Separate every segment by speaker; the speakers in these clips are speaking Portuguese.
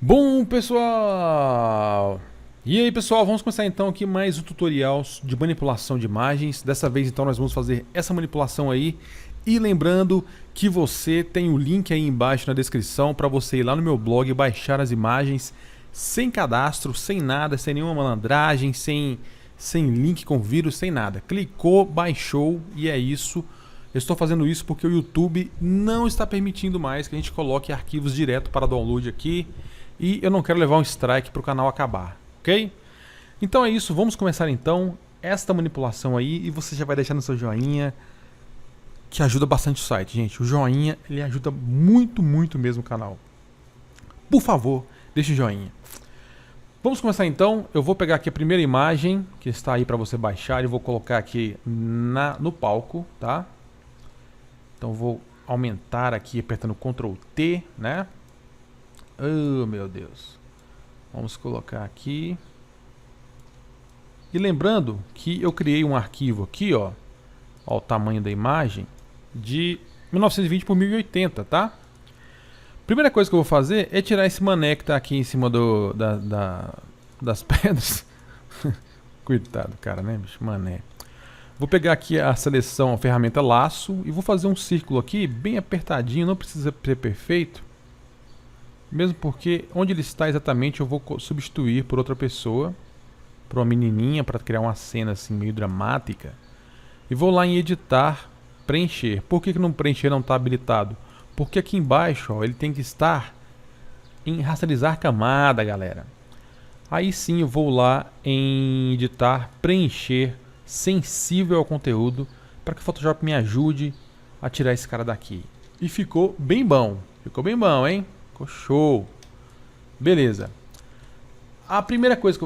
Speaker 1: Bom, pessoal! E aí, pessoal, vamos começar então aqui mais um tutorial de manipulação de imagens. Dessa vez, então, nós vamos fazer essa manipulação aí. E lembrando que você tem o link aí embaixo na descrição para você ir lá no meu blog e baixar as imagens sem cadastro, sem nada, sem nenhuma malandragem, sem link com vírus, sem nada. Clicou, baixou e é isso. Eu estou fazendo isso porque o YouTube não está permitindo mais que a gente coloque arquivos direto para download aqui. E eu não quero levar um strike para o canal acabar, ok? Então é isso, vamos começar então esta manipulação aí e você já vai deixar no seu joinha, que ajuda bastante o site, gente. O joinha, ele ajuda muito, muito mesmo o canal. Por favor, deixe o joinha. Vamos começar então, eu vou pegar aqui a primeira imagem, que está aí para você baixar, e vou colocar aqui no palco, tá? Então vou aumentar aqui apertando Ctrl T, né? Oh, meu Deus. Vamos colocar aqui. E lembrando que eu criei um arquivo aqui, ó o tamanho da imagem, de 1920 por 1080, tá? Primeira coisa que eu vou fazer é tirar esse mané que tá aqui em cima das pedras. Coitado, cara, né, bicho? Mané. Vou pegar aqui a seleção, a ferramenta laço, e vou fazer um círculo aqui, bem apertadinho, não precisa ser perfeito. Mesmo porque onde ele está exatamente eu vou substituir por outra pessoa, por uma menininha, para criar uma cena assim meio dramática. E vou lá em editar, preencher. Por que no preencher não está habilitado? Porque aqui embaixo ó, ele tem que estar em rasterizar camada, galera. Aí sim eu vou lá em editar, preencher, sensível ao conteúdo, para que o Photoshop me ajude a tirar esse cara daqui. E ficou bem bom, hein? Ficou show. Beleza. A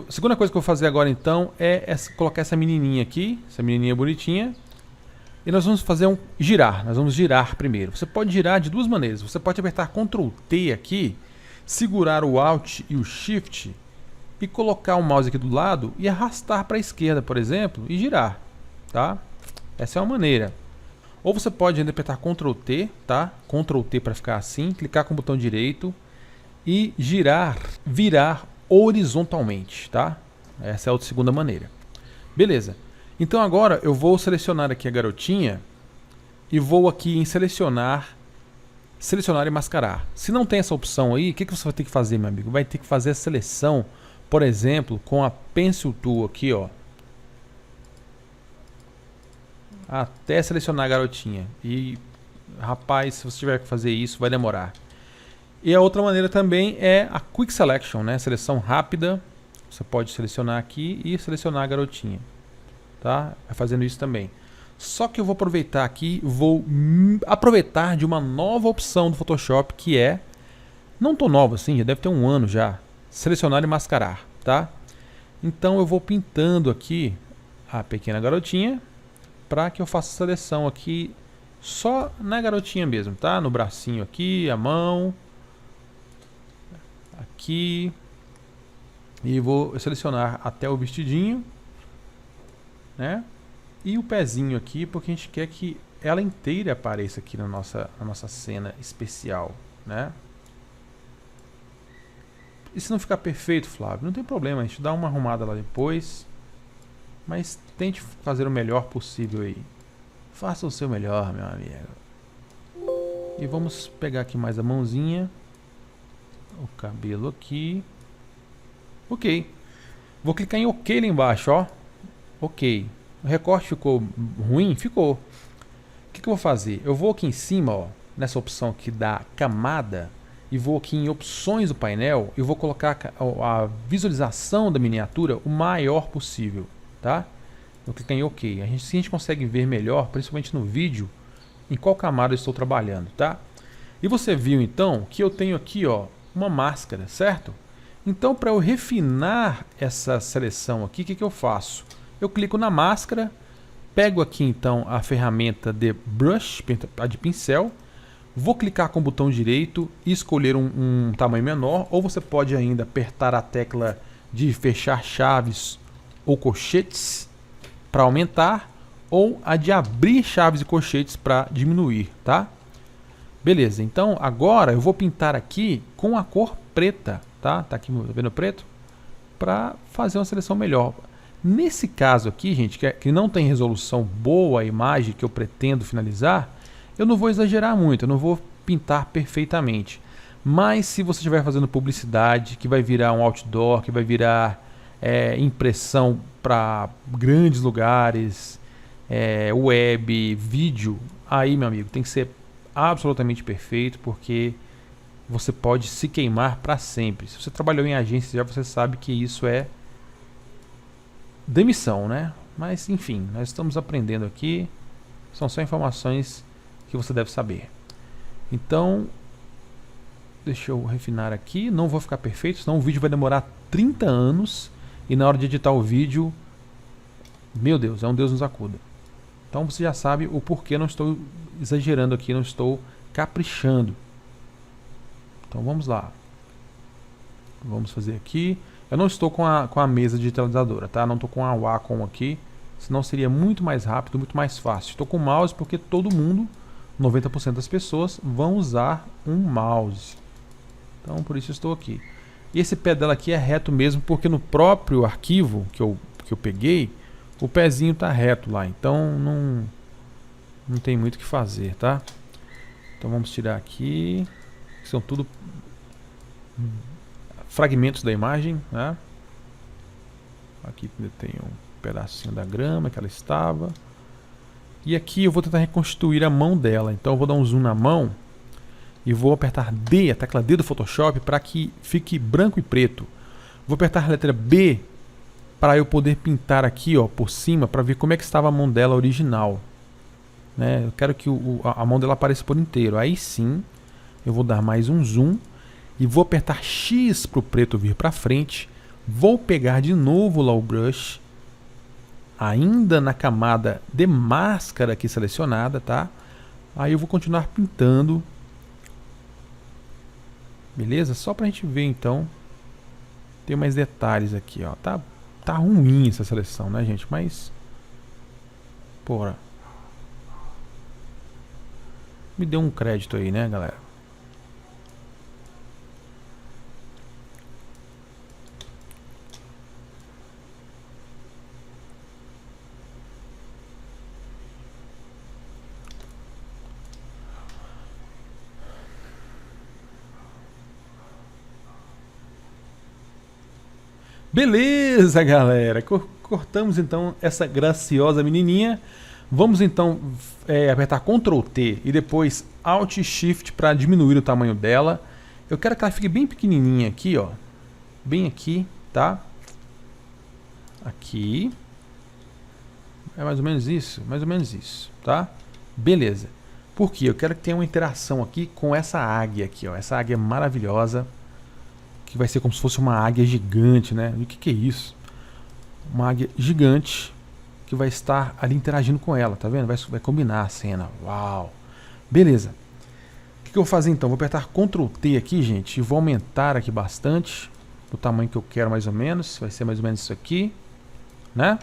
Speaker 1: segunda coisa que eu vou fazer agora então é colocar essa menininha aqui, essa menininha bonitinha. E nós vamos fazer nós vamos girar primeiro. Você pode girar de duas maneiras. Você pode apertar Ctrl T aqui, segurar o Alt e o Shift e colocar o mouse aqui do lado e arrastar para a esquerda, por exemplo, e girar, tá? Essa é uma maneira. Ou você pode ainda apertar Ctrl T, tá? Ctrl T para ficar assim, clicar com o botão direito e virar horizontalmente, tá? Essa é a segunda maneira. Beleza. Então agora eu vou selecionar aqui a garotinha e vou aqui em selecionar e mascarar. Se não tem essa opção aí, o que você vai ter que fazer, meu amigo? Vai ter que fazer a seleção, por exemplo, com a Pencil Tool aqui, ó. Até selecionar a garotinha. E, rapaz, se você tiver que fazer isso, vai demorar. E a outra maneira também é a Quick Selection, né? Seleção rápida. Você pode selecionar aqui e selecionar a garotinha. Tá? Vai fazendo isso também. Só que eu vou aproveitar aqui, aproveitar de uma nova opção do Photoshop, que é, não tão nova assim, já deve ter um ano já, selecionar e mascarar, tá? Então eu vou pintando aqui a pequena garotinha, para que eu faça a seleção aqui só na garotinha mesmo, tá? No bracinho aqui, a mão, aqui, e vou selecionar até o vestidinho, né? E o pezinho aqui, porque a gente quer que ela inteira apareça aqui na nossa cena especial, né? E se não ficar perfeito, Flávio, não tem problema, a gente dá uma arrumada lá depois. Mas tente fazer o melhor possível aí. Faça o seu melhor, meu amigo. E vamos pegar aqui mais a mãozinha. O cabelo aqui. Ok. Vou clicar em OK lá embaixo, ó. Ok. O recorte ficou ruim? Ficou. O que eu vou fazer? Eu vou aqui em cima, ó, nessa opção aqui da camada. E vou aqui em opções do painel. E vou colocar a visualização da miniatura o maior possível. Tá? Vou clicar em OK. Se a gente consegue ver melhor, principalmente no vídeo, em qual camada eu estou trabalhando, tá? E você viu então que eu tenho aqui, ó, uma máscara, certo? Então, para eu refinar essa seleção aqui, o que eu faço? Eu clico na máscara, pego aqui então a ferramenta de Brush, a de pincel, vou clicar com o botão direito e escolher um tamanho menor, ou você pode ainda apertar a tecla de fechar chaves ou colchetes para aumentar, ou a de abrir chaves e colchetes para diminuir, tá? Beleza, então agora eu vou pintar aqui com a cor preta, tá? Tá aqui vendo preto, para fazer uma seleção melhor. Nesse caso aqui, gente, que não tem resolução boa a imagem que eu pretendo finalizar, eu não vou exagerar muito, eu não vou pintar perfeitamente. Mas se você estiver fazendo publicidade, que vai virar um outdoor, que vai virar impressão para grandes lugares, web, vídeo, aí, meu amigo, tem que ser absolutamente perfeito, porque você pode se queimar para sempre. Se você trabalhou em agência, já você sabe que isso é demissão, né? Mas enfim, nós estamos aprendendo aqui, são só informações que você deve saber. Então, deixa eu refinar aqui, não vou ficar perfeito, senão o vídeo vai demorar 30 anos e na hora de editar o vídeo, meu Deus, é um Deus nos acuda. Então você já sabe o porquê não estou exagerando aqui, não estou caprichando. Então vamos lá. Vamos fazer aqui. Eu não estou com a mesa digitalizadora, tá? Não estou com a Wacom aqui, senão seria muito mais rápido, muito mais fácil. Estou com o mouse porque todo mundo, 90% das pessoas, vão usar um mouse. Então por isso eu estou aqui. E esse pé dela aqui é reto mesmo, porque no próprio arquivo que eu peguei, o pezinho está reto lá. Então não tem muito o que fazer, tá? Então vamos tirar aqui. São tudo fragmentos da imagem, né? Aqui tem um pedacinho da grama que ela estava. E aqui eu vou tentar reconstituir a mão dela. Então eu vou dar um zoom na mão e vou apertar D, a tecla D do Photoshop, para que fique branco e preto. Vou apertar a letra B para eu poder pintar aqui, ó, por cima, para ver como é que estava a mão dela original, né? Eu quero que a mão dela apareça por inteiro. Aí sim, eu vou dar mais um zoom e vou apertar X para o preto vir para frente. Vou pegar de novo lá o brush, ainda na camada de máscara aqui selecionada, tá? Aí eu vou continuar pintando. Beleza? Só pra gente ver então. Tem mais detalhes aqui, ó. Tá ruim essa seleção, né, gente? Mas porra, me deu um crédito aí, né, galera? Beleza, galera. Cortamos então essa graciosa menininha. Vamos então apertar Ctrl T e depois Alt Shift para diminuir o tamanho dela. Eu quero que ela fique bem pequenininha aqui, ó. Bem aqui, tá? Aqui. É mais ou menos isso, tá? Beleza. Por quê? Eu quero que tenha uma interação aqui com essa águia aqui, ó. Essa águia maravilhosa, que vai ser como se fosse uma águia gigante, né? E o que é isso? Uma águia gigante que vai estar ali interagindo com ela, tá vendo? Vai combinar a cena. Uau! Beleza. O que eu vou fazer então? Vou apertar Ctrl T aqui, gente, e vou aumentar aqui bastante o tamanho que eu quero mais ou menos. Vai ser mais ou menos isso aqui, né?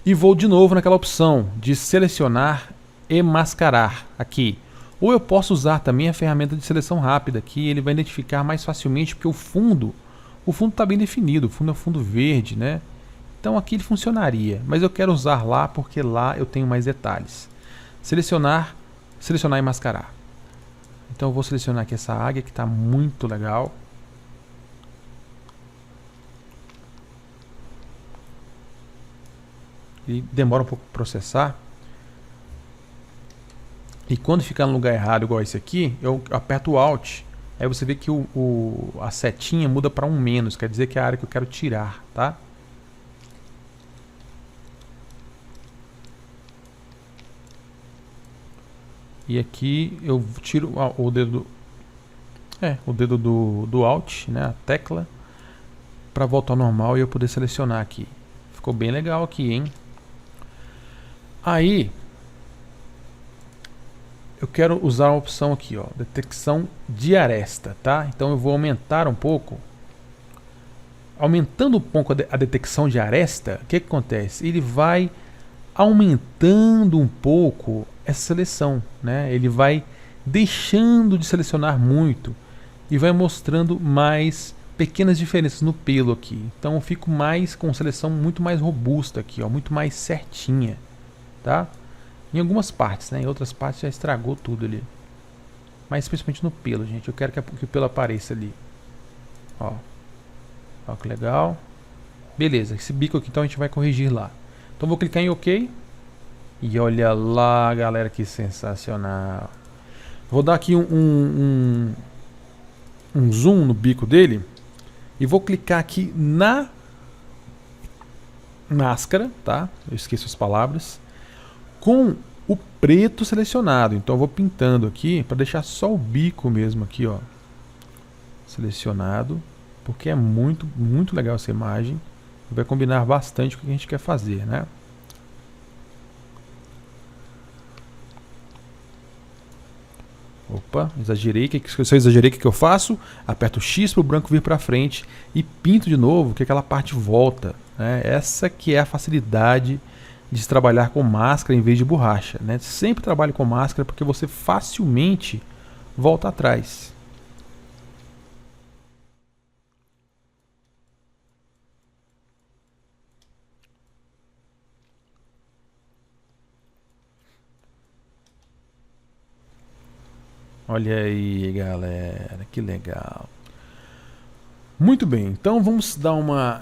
Speaker 1: E vou de novo naquela opção de selecionar e mascarar aqui. Ou eu posso usar também a ferramenta de seleção rápida, que ele vai identificar mais facilmente, porque o fundo está bem definido, o fundo é um fundo verde, né? Então aqui ele funcionaria, mas eu quero usar lá porque lá eu tenho mais detalhes. Selecionar e mascarar. Então eu vou selecionar aqui essa águia que está muito legal. E demora um pouco para processar. E quando ficar no lugar errado, igual esse aqui, eu aperto o Alt. Aí você vê que a setinha muda para um menos, quer dizer que é a área que eu quero tirar, tá? E aqui eu tiro o dedo do Alt, né, a tecla, para voltar ao normal e eu poder selecionar aqui. Ficou bem legal aqui, hein? Aí eu quero usar a opção aqui, ó, detecção de aresta, tá? Então eu vou aumentar um pouco. Aumentando um pouco a detecção de aresta, o que acontece? Ele vai aumentando um pouco essa seleção, né? Ele vai deixando de selecionar muito e vai mostrando mais pequenas diferenças no pelo aqui. Então eu fico mais com seleção muito mais robusta aqui, ó, muito mais certinha, tá? Em algumas partes, né? Em outras partes já estragou tudo ali. Mas principalmente no pelo, gente. Eu quero que o pelo apareça ali. Ó. Ó que legal. Beleza, esse bico aqui então a gente vai corrigir lá. Então vou clicar em OK. E olha lá, galera, que sensacional. Vou dar aqui um zoom no bico dele. E vou clicar aqui na máscara, tá? Eu esqueço as palavras. Com o preto selecionado. Então eu vou pintando aqui para deixar só o bico mesmo aqui, ó. Selecionado. Porque é muito, muito legal essa imagem. Vai combinar bastante com o que a gente quer fazer, né? Opa, exagerei. Se eu exagerei, o que eu faço? Aperto o X para o branco vir para frente e pinto de novo, que aquela parte volta, né? Essa que é a facilidade de se trabalhar com máscara em vez de borracha, né? Sempre trabalhe com máscara porque você facilmente volta atrás. Olha aí, galera, que legal. Muito bem, então vamos dar uma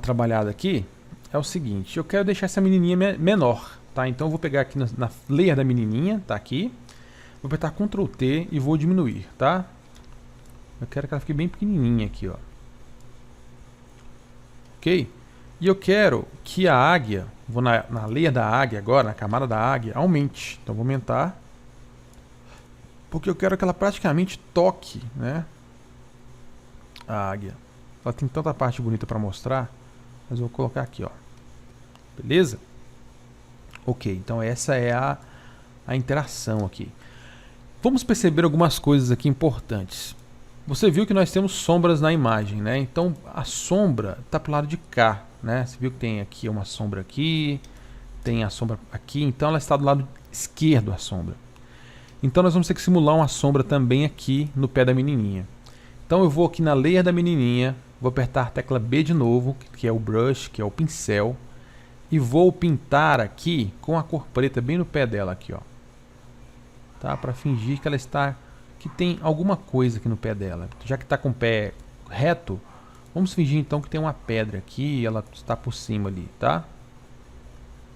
Speaker 1: trabalhada aqui. É o seguinte, eu quero deixar essa menininha menor, tá? Então eu vou pegar aqui na layer da menininha, tá aqui. Vou apertar Ctrl T e vou diminuir, tá? Eu quero que ela fique bem pequenininha aqui, ó. Ok? E eu quero que a águia, vou na layer da águia agora, na camada da águia, aumente. Então vou aumentar. Porque eu quero que ela praticamente toque, né? A águia. Ela tem tanta parte bonita para mostrar, mas eu vou colocar aqui, ó. Beleza? Ok, então essa é a interação aqui. Vamos perceber algumas coisas aqui importantes. Você viu que nós temos sombras na imagem, né? Então a sombra está para o lado de cá, né? Você viu que tem aqui uma sombra aqui, tem a sombra aqui, então ela está do lado esquerdo, a sombra. Então nós vamos ter que simular uma sombra também aqui no pé da menininha. Então eu vou aqui na layer da menininha, vou apertar a tecla B de novo, que é o brush, que é o pincel, e vou pintar aqui com a cor preta bem no pé dela aqui, ó. Tá? Para fingir que ela está, que tem alguma coisa aqui no pé dela. Já que está com o pé reto, vamos fingir então que tem uma pedra aqui e ela está por cima ali, tá?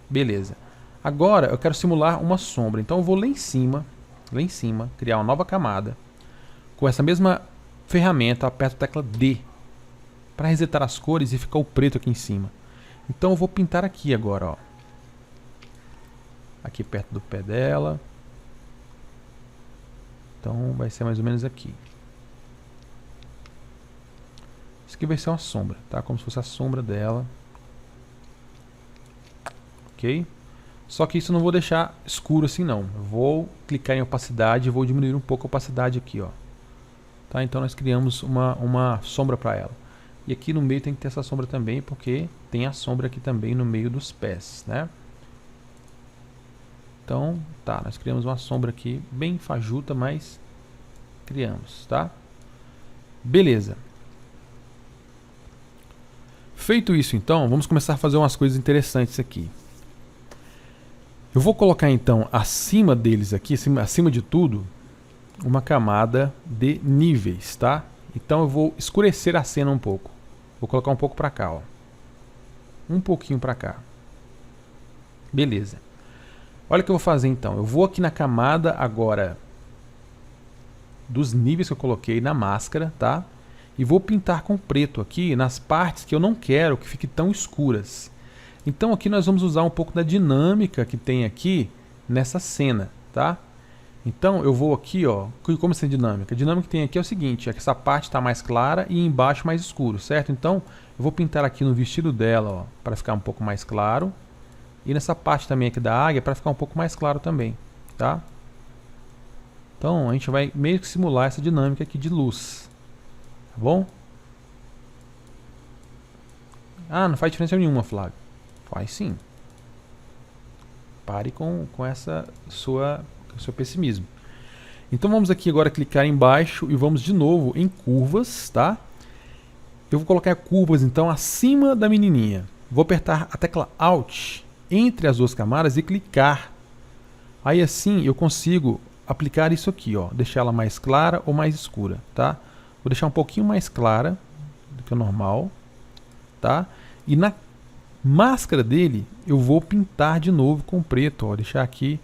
Speaker 1: Beleza. Agora eu quero simular uma sombra, então eu vou lá em cima, criar uma nova camada. Com essa mesma ferramenta, eu aperto a tecla D para resetar as cores e ficar o preto aqui em cima. Então eu vou pintar aqui agora, ó. Aqui perto do pé dela. Então vai ser mais ou menos aqui. Isso aqui vai ser uma sombra, tá? Como se fosse a sombra dela. Ok? Só que isso eu não vou deixar escuro assim não. Eu vou clicar em opacidade e vou diminuir um pouco a opacidade aqui, ó. Tá? Então nós criamos uma sombra para ela. E aqui no meio tem que ter essa sombra também, porque tem a sombra aqui também no meio dos pés, né? Então, tá, nós criamos uma sombra aqui bem fajuta, mas criamos, tá? Beleza. Feito isso então, vamos começar a fazer umas coisas interessantes aqui. Eu vou colocar então acima deles aqui, acima de tudo, uma camada de níveis, tá? Então eu vou escurecer a cena um pouco. Vou colocar um pouco para cá, ó. Um pouquinho para cá. Beleza. Olha o que eu vou fazer então. Eu vou aqui na camada agora dos níveis que eu coloquei na máscara, tá? E vou pintar com preto aqui nas partes que eu não quero que fiquem tão escuras. Então aqui nós vamos usar um pouco da dinâmica que tem aqui nessa cena, tá? Então eu vou aqui, ó, como essa dinâmica? A dinâmica que tem aqui é o seguinte, é que essa parte está mais clara e embaixo mais escuro, certo? Então eu vou pintar aqui no vestido dela, ó, para ficar um pouco mais claro. E nessa parte também aqui da águia para ficar um pouco mais claro também, tá? Então a gente vai meio que simular essa dinâmica aqui de luz, tá bom? Ah, não faz diferença nenhuma, Flávio. Faz sim. Pare com seu pessimismo. Então vamos aqui agora clicar embaixo e vamos de novo em curvas, tá? Eu vou colocar curvas então acima da menininha. Vou apertar a tecla Alt entre as duas camadas e clicar. Aí assim eu consigo aplicar isso aqui, ó, deixar ela mais clara ou mais escura, tá? Vou deixar um pouquinho mais clara do que o normal, tá? E na máscara dele eu vou pintar de novo com preto, ó, deixar aqui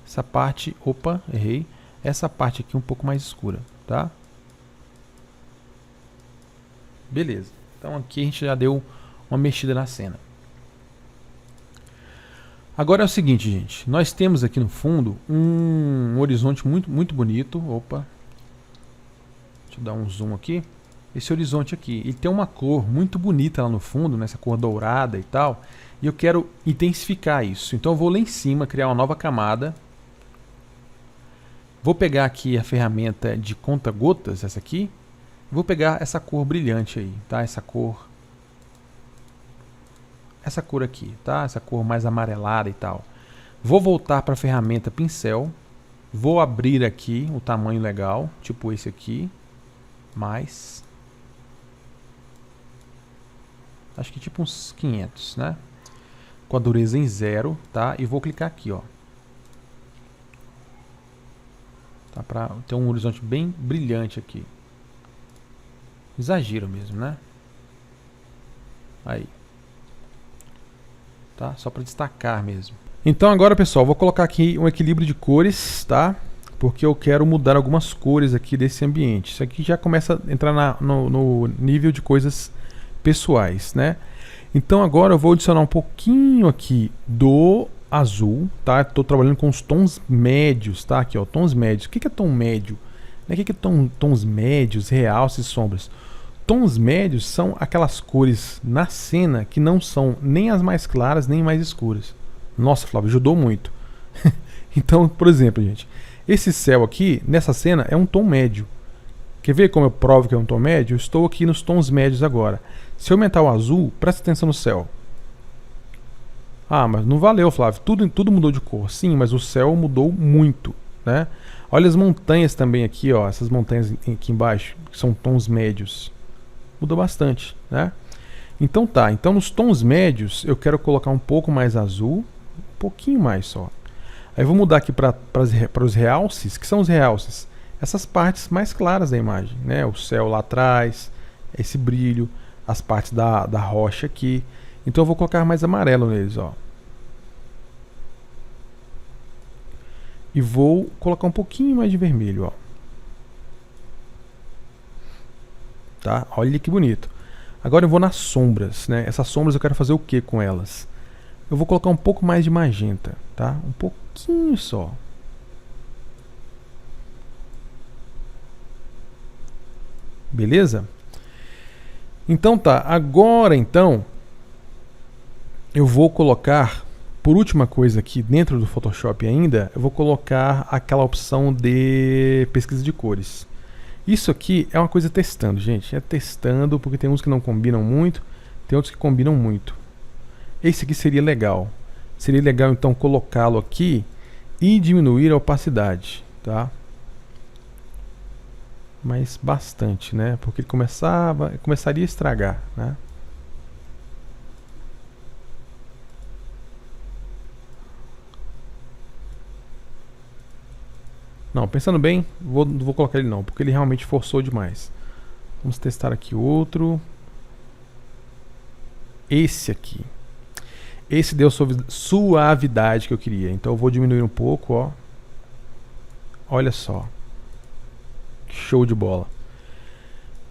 Speaker 1: essa parte, opa, errei, essa parte aqui um pouco mais escura, tá? Beleza. Então aqui a gente já deu uma mexida na cena. Agora é o seguinte, gente. Nós temos aqui no fundo um horizonte muito bonito. Opa. Deixa eu dar um zoom aqui. Esse horizonte aqui, ele tem uma cor muito bonita lá no fundo, nessa cor dourada e tal. E eu quero intensificar isso. Então eu vou lá em cima, criar uma nova camada. Vou pegar aqui a ferramenta de conta-gotas, essa aqui. Vou pegar essa cor brilhante aí, tá? Essa cor aqui, tá? Essa cor mais amarelada e tal. Vou voltar para a ferramenta pincel. Vou abrir aqui o tamanho legal, tipo esse aqui. Mais. Acho que tipo uns 500, né? Com a dureza em 0, tá? E vou clicar aqui, ó. Tá? Para ter um horizonte bem brilhante aqui. Exagero mesmo, né? Aí. Tá? Só para destacar mesmo. Então agora, pessoal, vou colocar aqui um equilíbrio de cores, tá? Porque eu quero mudar algumas cores aqui desse ambiente. Isso aqui já começa a entrar no nível de coisas pessoais, né? Então agora eu vou adicionar um pouquinho aqui do azul, tá? Estou trabalhando com os tons médios, tá? Aqui, ó, tons médios. O que é tom médio? O que é tons médios, realces e sombras? Tons médios são aquelas cores na cena que não são nem as mais claras nem mais escuras. Nossa, Flávio, ajudou muito. Então, por exemplo, gente, esse céu aqui, nessa cena, é um tom médio. Quer ver como eu provo que é um tom médio? Eu estou aqui nos tons médios agora. Se eu aumentar o azul, presta atenção no céu. Ah, mas não valeu, Flávio. Tudo mudou de cor. Sim, mas o céu mudou muito, né? Olha as montanhas também aqui, ó. Essas montanhas aqui embaixo, que são tons médios. Mudou bastante, né? Então tá, então nos tons médios eu quero colocar um pouco mais azul, um pouquinho mais só. Aí eu vou mudar aqui para os realces. Que são os realces? Essas partes mais claras da imagem, né? O céu lá atrás, esse brilho, as partes da rocha aqui. Então eu vou colocar mais amarelo neles, ó. E vou colocar um pouquinho mais de vermelho, ó. Tá? Olha que bonito. Agora eu vou nas sombras, né? Essas sombras eu quero fazer o que com elas? Eu vou colocar um pouco mais de magenta, tá? Um pouquinho só. Beleza? Então tá, agora então eu vou colocar, por última coisa aqui dentro do Photoshop ainda, eu vou colocar aquela opção de pesquisa de cores. Isso aqui é uma coisa testando, gente. É testando, porque tem uns que não combinam muito, tem outros que combinam muito. Esse aqui seria legal. Seria legal então colocá-lo aqui e diminuir a opacidade, tá? Mas bastante, né? Porque ele começaria a estragar, né? Não, pensando bem, não vou colocar ele não, porque ele realmente forçou demais. Vamos testar aqui outro. Esse aqui. Esse deu suavidade que eu queria. Então eu vou diminuir um pouco, ó. Olha só. Show de bola.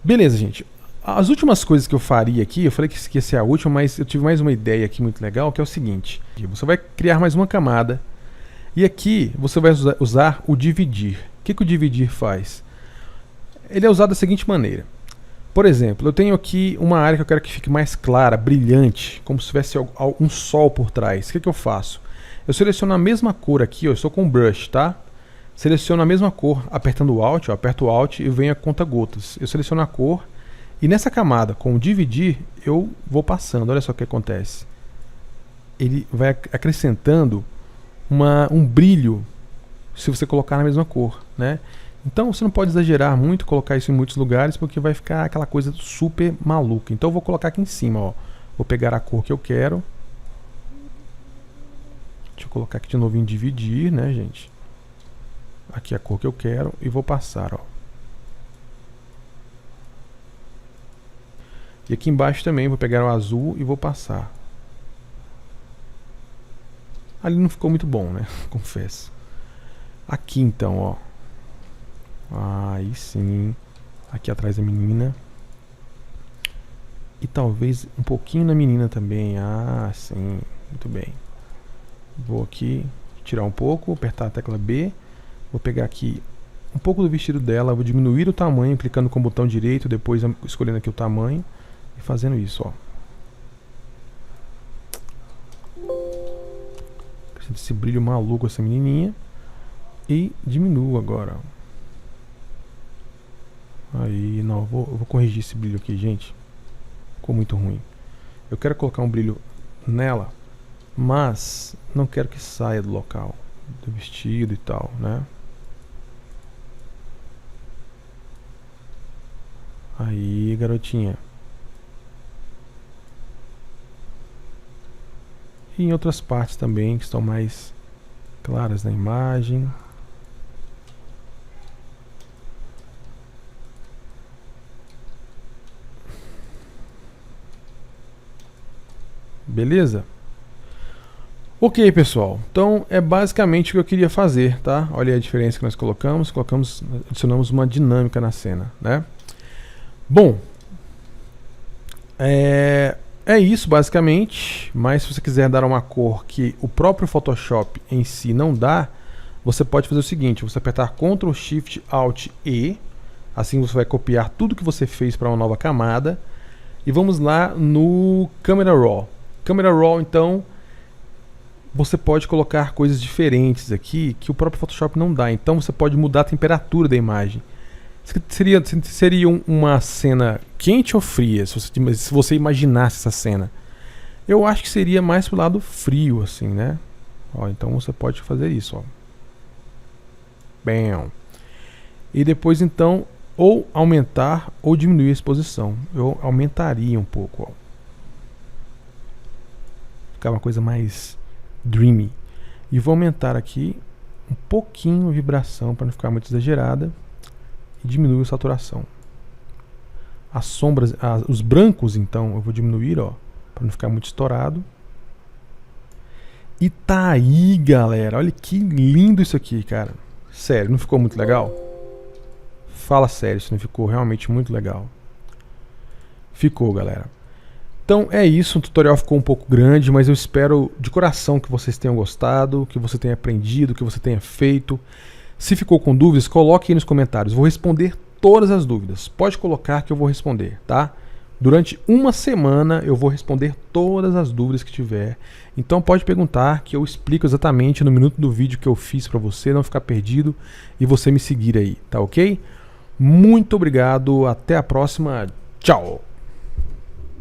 Speaker 1: Beleza, gente. As últimas coisas que eu faria aqui, eu falei que ia ser a última, mas eu tive mais uma ideia aqui muito legal, que é o seguinte. Você vai criar mais uma camada. E aqui você vai usar o dividir. O que o dividir faz? Ele é usado da seguinte maneira. Por exemplo, eu tenho aqui uma área que eu quero que fique mais clara, brilhante, como se tivesse um sol por trás. O que eu faço? Eu seleciono a mesma cor aqui, ó, eu estou com o brush, tá? Seleciono a mesma cor apertando o Alt, ó, aperto o Alt e venho a conta-gotas. Eu seleciono a cor e nessa camada, com o dividir, eu vou passando. Olha só o que acontece. Ele vai acrescentando um brilho se você colocar na mesma cor, né? Então você não pode exagerar muito, colocar isso em muitos lugares, porque vai ficar aquela coisa super maluca. Então eu vou colocar aqui em cima, ó. Vou pegar a cor que eu quero. Deixa eu colocar aqui de novo em dividir, né, gente? Aqui a cor que eu quero e vou passar, ó. E aqui embaixo também vou pegar o azul e vou passar. Ali não ficou muito bom, né? Confesso. Aqui então, ó. Aí sim. Aqui atrás da menina. E talvez um pouquinho na menina também. Ah, sim. Muito bem. Vou aqui tirar um pouco, apertar a tecla B. Vou pegar aqui um pouco do vestido dela. Vou diminuir o tamanho, clicando com o botão direito. Depois escolhendo aqui o tamanho. E fazendo isso, ó. Esse brilho maluco essa menininha. E diminuo agora. Aí, não, eu vou corrigir esse brilho aqui, gente. Ficou muito ruim. Eu quero colocar um brilho nela, mas não quero que saia do local do vestido e tal, né? Aí, garotinha. E em outras partes também que estão mais claras na imagem. Beleza? Ok, pessoal. Então é basicamente o que eu queria fazer, tá? Olha a diferença que nós colocamos. Adicionamos uma dinâmica na cena, né? Bom, é isso basicamente. Mas se você quiser dar uma cor que o próprio Photoshop em si não dá, você pode fazer o seguinte: você apertar Ctrl Shift Alt E. Assim você vai copiar tudo que você fez para uma nova camada. E vamos lá no Camera Raw. Camera Raw, então, você pode colocar coisas diferentes aqui que o próprio Photoshop não dá. Então você pode mudar a temperatura da imagem. Seria uma cena quente ou fria, se você imaginasse essa cena? Eu acho que seria mais pro lado frio, assim, né? Ó, então você pode fazer isso, ó. Bam. E depois, então, ou aumentar ou diminuir a exposição. Eu aumentaria um pouco, ó. Ficar uma coisa mais dreamy. E vou aumentar aqui um pouquinho a vibração para não ficar muito exagerada. E diminuir a saturação. As sombras, os brancos, então, eu vou diminuir, ó, para não ficar muito estourado. E tá aí, galera. Olha que lindo isso aqui, cara. Sério, não ficou muito legal? Fala sério, isso não ficou realmente muito legal? Ficou, galera. Então é isso, o tutorial ficou um pouco grande, mas eu espero de coração que vocês tenham gostado, que você tenha aprendido, que você tenha feito. Se ficou com dúvidas, coloque aí nos comentários. Vou responder todas as dúvidas. Pode colocar que eu vou responder, tá? Durante uma semana eu vou responder todas as dúvidas que tiver. Então pode perguntar que eu explico exatamente no minuto do vídeo que eu fiz para você não ficar perdido e você me seguir aí, tá ok? Muito obrigado, até a próxima, tchau!